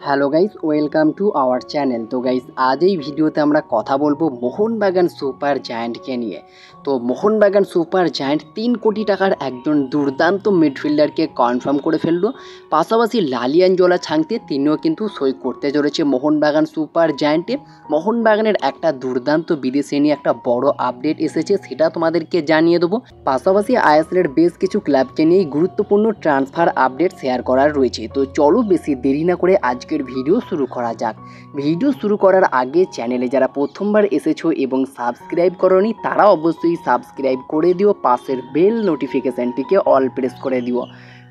Hello guys, welcome to our channel. তো guys, আজ এই ভিডিওতে আমরা কথা বলবো মোহনবাগান সুপার জায়ান্টকে নিয়ে। তো মোহনবাগান সুপার জায়ান্ট 3 কোটি টাকার একজন দুর্দান্ত মিডফিল্ডারকে কনফার্ম করে ফেললো। পাশাপাশি লালিয়ানজোলা ছাংতে তিনিও কিন্তু সই করতে চলেছে মোহনবাগান সুপার জায়ান্টে। মোহনবাগানের একটা দুর্দান্ত বিদেশি নিয়ে একটা বড় আপডেট এসেছে, সেটা তোমাদেরকে জানিয়ে দেবো। পাশাপাশি আইএসএলের বেশ কিছু ক্লাবকে নিয়ে গুরুত্বপূর্ণ ট্রান্সফার আপডেট শেয়ার করার রয়েছে। তো চলো বেশি দেরি না করে আজকের ভিডিও শুরু করা যাক। ভিডিও শুরু করার আগে চ্যানেলে যারা প্রথমবার এসেছো এবং সাবস্ক্রাইব করোনি তারা অবশ্যই সাবস্ক্রাইব করে দিও, পাশের বেল নোটিফিকেশানটিকে অল প্রেস করে দিও,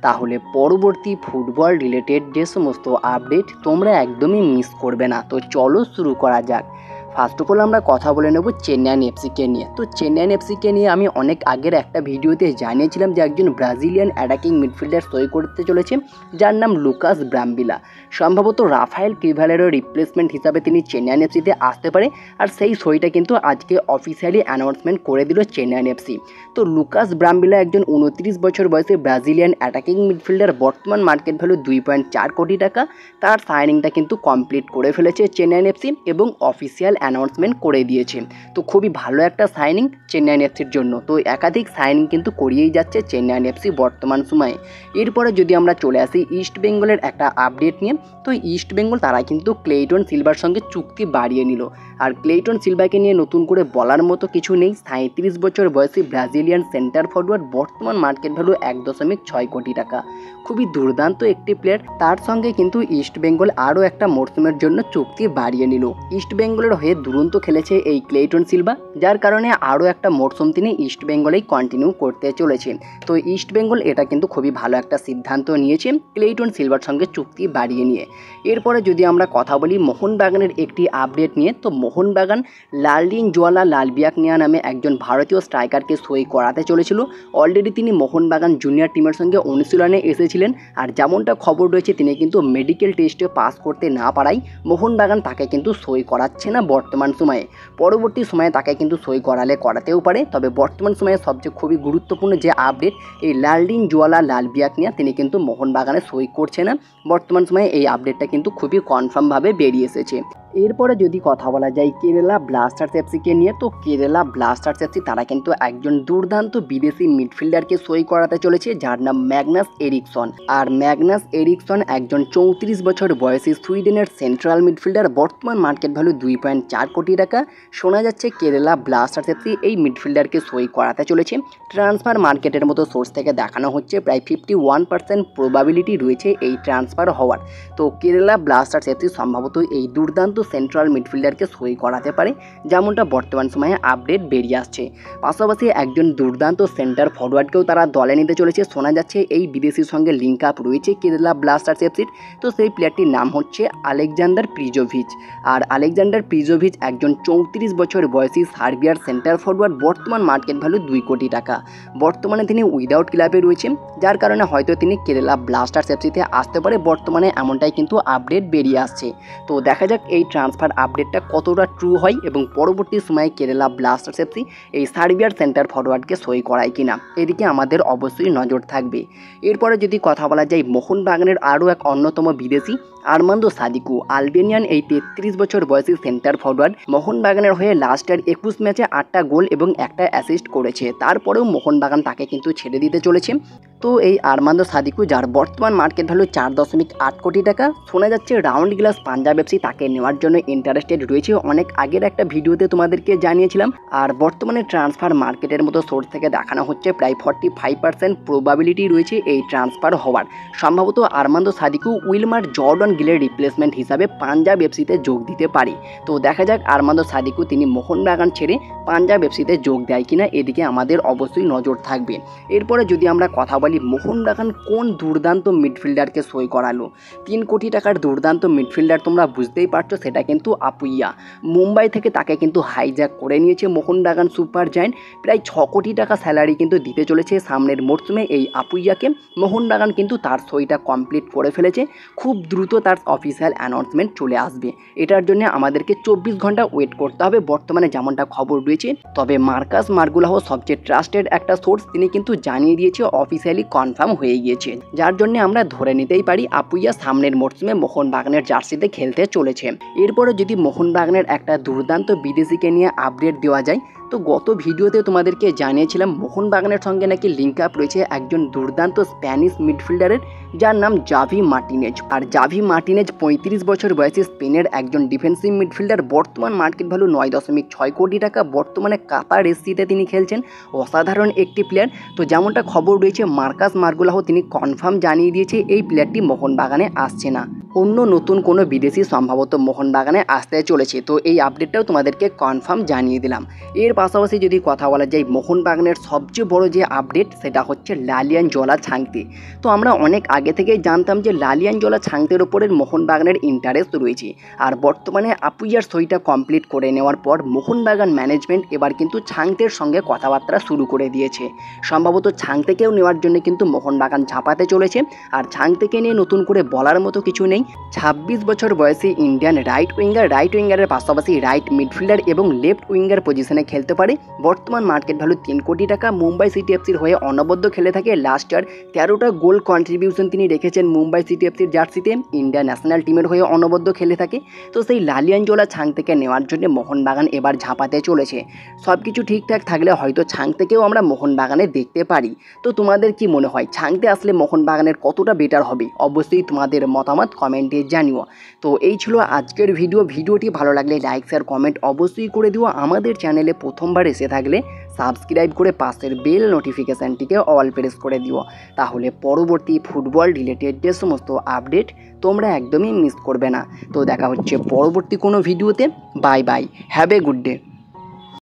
তাহলে পরবর্তী ফুটবল রিলেটেড যে সমস্ত আপডেট তোমরা একদমই মিস করবে না। তো চলো শুরু করা যাক। ফার্স্ট অফ অল আমরা কথা বলে নেব চেন্নাইন এফসিকে নিয়ে। তো চেন্নাইন এফসিকে নিয়ে আমি অনেক আগের একটা ভিডিওতে জানিয়েছিলাম যে একজন ব্রাজিলিয়ান অ্যাটাকিং মিডফিল্ডার সই করতে চলেছে, যার নাম লুকাস ব্রাম্বিলা। সম্ভবত রাফায়েল ক্রিভালেরও রিপ্লেসমেন্ট হিসাবে তিনি চেন্নাইন এফসিতে আসতে পারে, আর সেই সইটা কিন্তু আজকে অফিসিয়ালি অ্যানাউন্সমেন্ট করে দিল চেন্নাইন এফসি। তো লুকাস ব্রাম্বিলা একজন 29 বছর বয়সে ব্রাজিলিয়ান অ্যাটাকিং মিডফিল্ডার, বর্তমান মার্কেট ভ্যালু 2.4 কোটি টাকা। তার সাইনিংটা কিন্তু কমপ্লিট করে ফেলেছে চেন্নাইন এফসি এবং অফিসিয়াল অ্যানাউন্সমেন্ট করে দিয়েছে। তো খুবই ভালো একটা সাইনিং চেন্নাইন এফসির জন্য। তো একাধিক সাইনিং কিন্তু করিয়েই যাচ্ছে চেন্নাইন এফসি বর্তমান সময়ে। এরপরে যদি আমরা চলে আসি ইস্ট বেঙ্গলের একটা আপডেট নিয়ে, তো ইস্ট বেঙ্গল তারা কিন্তু ক্লেইটন সিলভার সঙ্গে চুক্তি বাড়িয়ে নিল। আর ক্লেইটন সিলভাকে নিয়ে নতুন করে বলার মতো কিছু নেই। 37 বছর বয়সী ব্রাজিলিয়ান সেন্টার ফরওয়ার্ড, বর্তমান মার্কেট ভ্যালু 1.6 কোটি টাকা। খুবই দুর্দান্ত একটি প্লেয়ার। তার সঙ্গে কিন্তু ইস্ট বেঙ্গল আরও একটা মরশুমের জন্য চুক্তি বাড়িয়ে নিল। ইস্ট বেঙ্গলের হয়ে দুরন্ত খেলেছে এই ক্লেইটন সিলভা, যার কারণে আরও একটা মরশুম তিনি ইস্ট বেঙ্গলেই কন্টিনিউ করতে চলেছেন। তো ইস্ট বেঙ্গল এটা কিন্তু খুবই ভালো একটা সিদ্ধান্ত নিয়েছে ক্লেইটন সিলভার সঙ্গে চুক্তি বাড়িয়ে নিয়ে। এরপরে যদি আমরা কথা বলি মোহনবাগানের একটি আপডেট নিয়ে, তো মোহনবাগান লালিয়ানজোলা লালবিয়াকনিয়া নামে একজন ভারতীয় স্ট্রাইকারকে সই করাতে চলেছিল। অলরেডি তিনি মোহনবাগান জুনিয়র টিমের সঙ্গে অনুশীলনে এসেছিলেন, আর যেমনটা খবর রয়েছে তিনি কিন্তু মেডিকেল টেস্টে পাস করতে না পারায় মোহনবাগান তাকে কিন্তু সই করাচ্ছে না বর্তমান সময়ে। পরবর্তী সময়ে তাকে কিন্তু সই করালে করাতেও পারে, তবে বর্তমান সময়ে সবচেয়ে খুবই গুরুত্বপূর্ণ যে আপডেট, এই লালিয়ানজোলা লালবিয়াকনিয়া তিনি কিন্তু মোহনবাগানে সই করছে না বর্তমান সময়ে। এই আপডেটটা কিন্তু খুবই কনফার্মভাবে বেরিয়ে এসেছে। এরপরে যদি কথা বলা যায় কেরালা ব্লাস্টার্স এফসিকে নিয়ে, তো কেরালা ব্লাস্টার্স এফসি তারা কিন্তু একজন দুর্দান্ত বিদেশি মিডফিল্ডারকে সই করাতে চলেছে, যার নাম ম্যাগনাস এরিকসন। আর ম্যাগনাস এরিকসন একজন 34 বছর বয়সী সুইডেনের সেন্ট্রাল মিডফিল্ডার, বর্তমান মার্কেট ভ্যালু 2.4 কোটি টাকা। শোনা যাচ্ছে কেরালা ব্লাস্টার্স এফসি এই মিডফিল্ডারকে সই করাতে চলেছে। ট্রান্সফার মার্কেটের মতো সোর্স থেকে দেখানো হচ্ছে প্রায় 51% প্রবাবিলিটি রয়েছে এই ট্রান্সফার হওয়ার। তো কেরালা ব্লাস্টার্স এফসি সম্ভবত এই দুর্দান্ত সেন্ট্রাল মিডফিল্ডারকে সই করাতে পারে, যেমনটা বর্তমান সময়ে আপডেট বেরিয়ে আসছে। পাশাপাশি একজন দুর্দান্ত সেন্টার ফরওয়ার্ডকেও তারা দলে নিতে চলেছে। শোনা যাচ্ছে এই বিদেশির সঙ্গে লিঙ্ক আপ রয়েছে কেরালা ব্লাস্টার্স এফসির। তো সেই প্লেয়ারটির নাম হচ্ছে আলেকজান্ডার প্রিজোভিচ। আর আলেকজান্ডার প্রিজোভিচ একজন 34 বছর বয়সী সার্বিয়ার সেন্টার ফরওয়ার্ড, বর্তমান মার্কেট ভ্যালু 2 কোটি টাকা। বর্তমানে তিনি উইদাউট ক্লাবে রয়েছেন, যার কারণে হয়তো তিনি কেরালা ব্লাস্টার্স এফসিতে আসতে পারে বর্তমানে, এমনটাই কিন্তু আপডেট বেরিয়ে আসছে। তো দেখা যাক এই ট্রান্সফার আপডেটটা কতটা ট্রু হয় এবং পরবর্তী সময়ে কেরালা ব্লাস্টার্স এফসি এই সার্বিয়ার সেন্টার ফরওয়ার্ডকে সই করায় কিনা, এদিকে আমাদের অবশ্যই নজর থাকবে। এরপরে যদি কথা বলা যায় মোহনবাগানের আরও এক অন্যতম বিদেশি আর্মান্দো সাদিকু, আলবেনিয়ান এই 33 বছর বয়সী সেন্টার ফরওয়ার্ড, মোহনবাগানের হয়ে লাস্টের 21 ম্যাচে 8টা গোল এবং 1টা অ্যাসিস্ট করেছে। তারপরেও মোহনবাগান তাকে কিন্তু ছেড়ে দিতে চলেছে। তো এই আর্মান্দো সাদিকু, যার বর্তমান মার্কেট ভ্যালু 4.8 কোটি টাকা, শোনা যাচ্ছে রাউন্ড গ্লাস পাঞ্জাব এফসি তাকে নেওয়ার জন্য ইন্টারেস্টেড রয়েছে। অনেক আগের একটা ভিডিওতে তোমাদেরকে জানিয়েছিলাম। আর বর্তমানে ট্রান্সফার মার্কেটের মতো সোর্স থেকে দেখানো হচ্ছে প্রায় 45% প্রবাবিলিটি রয়েছে এই ট্রান্সফার হওয়ার। সম্ভবত আর্মান্দো সাদিকু উইলমার জর্ডন গিলের রিপ্লেসমেন্ট হিসাবে পাঞ্জাব এফসিতে যোগ দিতে পারে। তো দেখা যাক আর্মান্দো সাদিকু তিনি মোহনবাগান ছেড়ে পাঞ্জাব এফসিতে যোগ দেয় কিনা, এদিকে আমাদের অবশ্যই নজর থাকবে। এরপরে যদি আমরা কথা বলি মোহনবাগান কোন দুর্দান্ত মিডফিল্ডারকে সই করালো। 3 কোটি টাকার দুর্দান্ত মিডফিল্ডার তোমরা বুঝতেই পারছো, সেটা কিন্তু আপুইয়া। মুম্বাই থেকে তাকে কিন্তু হাইজ্যাক করে নিয়েছে মোহনবাগান সুপার জায়ান্ট। প্রায় 6 কোটি টাকা স্যালারি কিন্তু দিতে চলেছে সামনের মরশুমে এই আপুইয়াকে। মোহনবাগান কিন্তু তার সইটা কমপ্লিট করে ফেলেছে, খুব দ্রুত তার অফিসিয়াল অ্যানাউন্সমেন্ট চলে আসবে। এটার জন্য আমাদেরকে 24 ঘন্টা ওয়েট করতে হবে বর্তমানে যেমনটা খবর রয়েছে। তবে মার্কাস মার্গুলাহো সবচেয়ে ট্রাস্টেড একটা সোর্স, তিনি কিন্তু জানিয়ে দিয়েছে অফিসিয়ালি কনফার্ম হয়ে গিয়েছে, যার জন্য আমরা ধরে নিতেই পারি আপুইয়া সামনের মরশুমে মোহনবাগানের জার্সিতে খেলতে চলেছে। এরপরে যদি মোহনবাগানের একটা দুর্দান্ত বিদেশিকে নিয়ে আপডেট দেওয়া যায়, তো গত ভিডিওতে তোমাদেরকে জানিয়েছিলাম মোহনবাগানের সঙ্গে নাকি লিঙ্ক আপ রয়েছে একজন দুর্দান্ত স্প্যানিশ মিডফিল্ডারের, যার নাম জাভি মার্টিনেজ। আর জাভি মার্টিনেজ 35 বছর বয়সী স্পেনের একজন ডিফেন্সিভ মিডফিল্ডার। বর্তমান মার্কেট ভ্যালু 9.6 কোটি টাকা। বর্তমানে কাতার এসসিতে তিনি খেলছেন, অসাধারণ একটি প্লেয়ার। তো যেমনটা খবর রয়েছে মার্কাস মার্গুলাহো তিনি কনফার্ম জানিয়ে দিয়েছে এই প্লেয়ারটি মোহনবাগানে আসছে না, অন্য নতুন কোনো বিদেশি সম্ভবত মোহনবাগানে আসতে চলেছে। তো এই আপডেটটাও তোমাদেরকে কনফার্ম জানিয়ে দিলাম। এর পাশাপাশি যদি কথা বলা যায় মোহনবাগানের সবচেয়ে বড় যে আপডেট সেটা হচ্ছে লালিয়ানজোলা ছাংতে। তো আমরা অনেক আগে থেকেই জানতাম যে লালিয়ানজোলা ছাংতের ওপরের মোহনবাগানের ইন্টারেস্ট রয়েছে। আর বর্তমানে আপুইয়ার সইটা কমপ্লিট করে নেওয়ার পর মোহনবাগান ম্যানেজমেন্ট এবার কিন্তু ছাংতের সঙ্গে কথাবার্তা শুরু করে দিয়েছে। সম্ভবত ছাংতেকেও নেওয়ার জন্য কিন্তু মোহনবাগান ঝাঁপাতে চলেছে। আর ছাংতেকে নিয়ে নতুন করে বলার মতো কিছু নেই। 26 বছর বয়সী ইন্ডিয়ান রাইট উইঙ্গারের পাশাপাশি রাইট মিডফিল্ডার এবং লেফট উইঙ্গার পজিশনে খেলতে পারে। বর্তমান মার্কেট ভ্যালু 3 কোটি টাকা। মুম্বাই সিটি এফসির হয়ে অনবদ্য খেলে থাকে। লাস্ট ইয়ার 13টা গোল কন্ট্রিবিউশন তিনি রেখেছেন মুম্বাই সিটি এফসির জার্সিতে। ইন্ডিয়া ন্যাশনাল টিমের হয়ে অনবদ্য খেলে থাকে। তো সেই লালিয়ানজোলা ছাংতেকে নেওয়ার জন্য মোহনবাগান এবার ঝাঁপাতে চলেছে। সব কিছু ঠিকঠাক থাকলে হয়তো ছাংতেকেও আমরা মোহনবাগানে দেখতে পারি। তো তোমাদের কি মনে হয় ছাংতে আসলে মোহনবাগানের কতটা বেটার হবে? অবশ্যই তোমাদের মতামত কমেন্টে জানিও। তো এই ছিল আজকের ভিডিওটি ভালো লাগলে লাইক শেয়ার কমেন্ট অবশ্যই করে দিও। আমাদের চ্যানেলে প্রথমবার এসে থাকলে সাবস্ক্রাইব করে পাশের বেল নোটিফিকেশানটিকে অল প্রেস করে দিও, তাহলে পরবর্তী ফুটবল রিলেটেড যে সমস্ত আপডেট তোমরা একদমই মিস করবে না। তো দেখা হচ্ছে পরবর্তী কোনো ভিডিওতে। Bye bye, have a good day.